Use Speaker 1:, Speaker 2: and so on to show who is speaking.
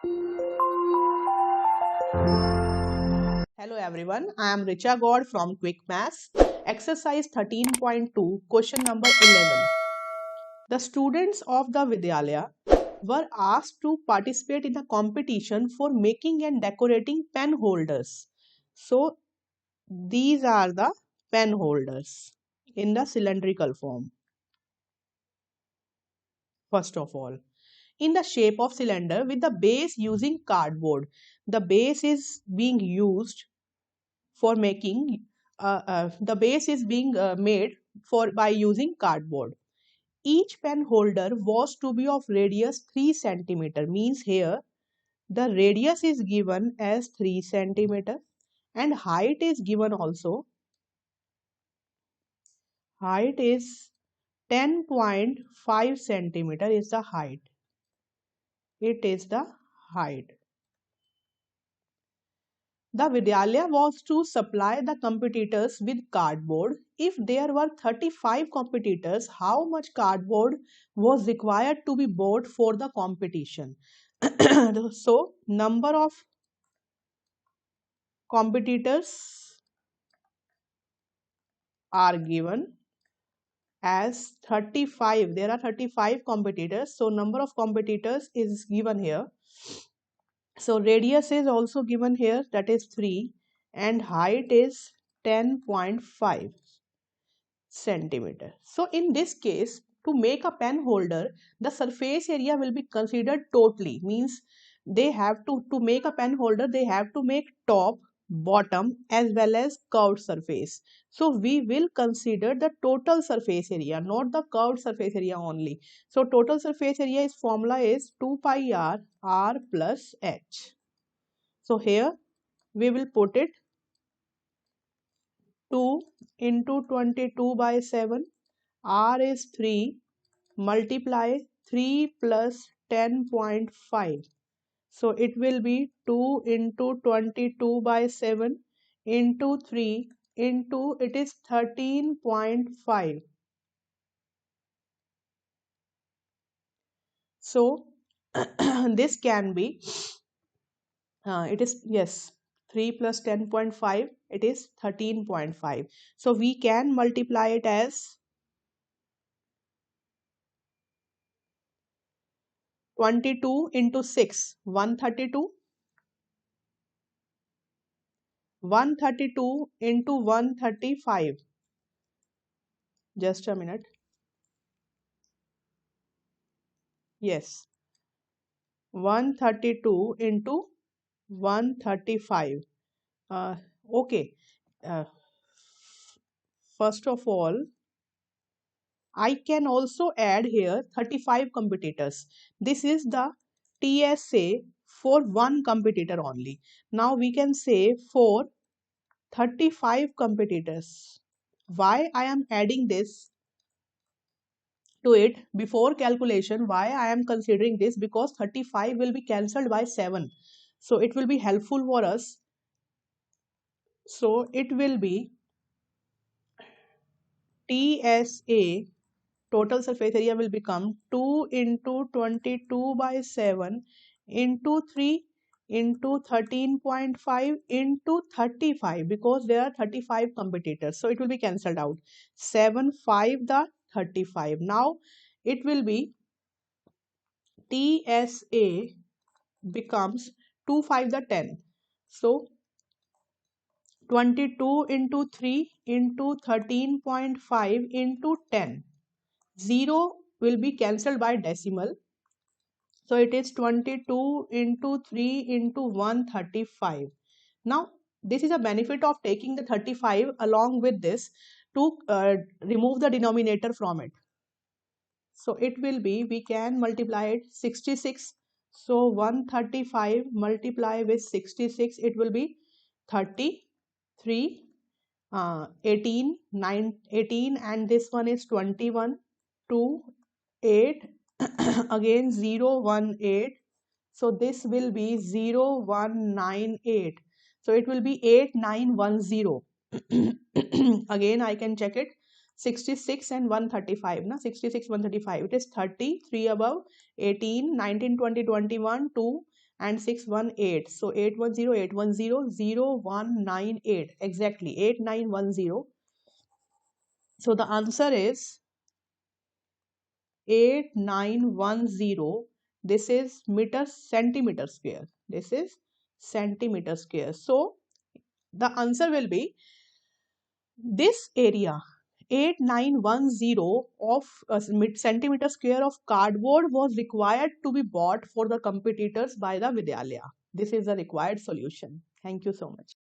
Speaker 1: Hello everyone, I am Richa God from Quick Maths. Exercise 13.2, question number 11. The students of the Vidyalaya were asked to participate in the competition for making and decorating pen holders. So these are the pen holders in the cylindrical form. First of all, in the shape of cylinder with the base using cardboard. The base is being used for making the base is being made for by using cardboard. Each pen holder was to be of radius 3 centimeter. Means here the radius is given as 3 centimeter and height is given also. Height is 10.5 centimeter is the height. It is the height. The Vidyalaya was to supply the competitors with cardboard. If there were 35 competitors, how much cardboard was required to be bought for the competition? So, number of competitors are given as 35. There are 35 competitors. So, number of competitors is given here. So, radius is also given here, that is 3, and height is 10.5 centimeter. So in this case, to make a pen holder, the surface area will be considered totally. Means they have to make a pen holder, they have to make top, bottom as well as curved surface. So we will consider the total surface area, not the curved surface area only. So total surface area is formula is 2 pi r plus h. So here we will put it 2 into 22 by 7. R is 3, multiply 3 plus 10.5. So it will be 2 into 22 by 7 into 3 into it is 13.5. So this can be, it is, yes, 3 plus 10.5, it is 13.5. So we can multiply it as 22 into 6, 132. 132 into 135. Just a minute. Yes. 132 into 135. Okay. Uh, First of all, I can also add here 35 competitors. This is the TSA for one competitor only. Now we can say for 35 competitors. Why I am adding this to it before calculation? Why I am considering this? Because 35 will be cancelled by 7. So it will be helpful for us. So it will be TSA, total surface area will become 2 into 22 by 7 into 3 into 13.5 into 35, because there are 35 competitors. So it will be cancelled out. 7 5 the 35. Now it will be TSA becomes 2 5 the 10. So 22 into 3 into 13.5 into 10. 0 will be cancelled by decimal. So it is 22 into 3 into 135. Now this is a benefit of taking the 35 along with this to remove the denominator from it. So it will be, we can multiply it 66. So 135 multiply with 66, it will be 33, 18, 9, 18, and this one is 21, 2, 8, again 0, 1, 8. So this will be 0, 1, 9, 8. So it will be 8, 9, 1, 0. Again I can check it. 66 and 135. Na? 66, 135. It is 30, 3 above, 18, 19, 20, 21, 2, and 618. So 810, exactly 8910. So the answer is 8910. This is centimeter square. This is centimeter square. So the answer will be this area 8910 of centimeter square of cardboard was required to be bought for the competitors by the Vidyalaya. This is the required solution. Thank you so much.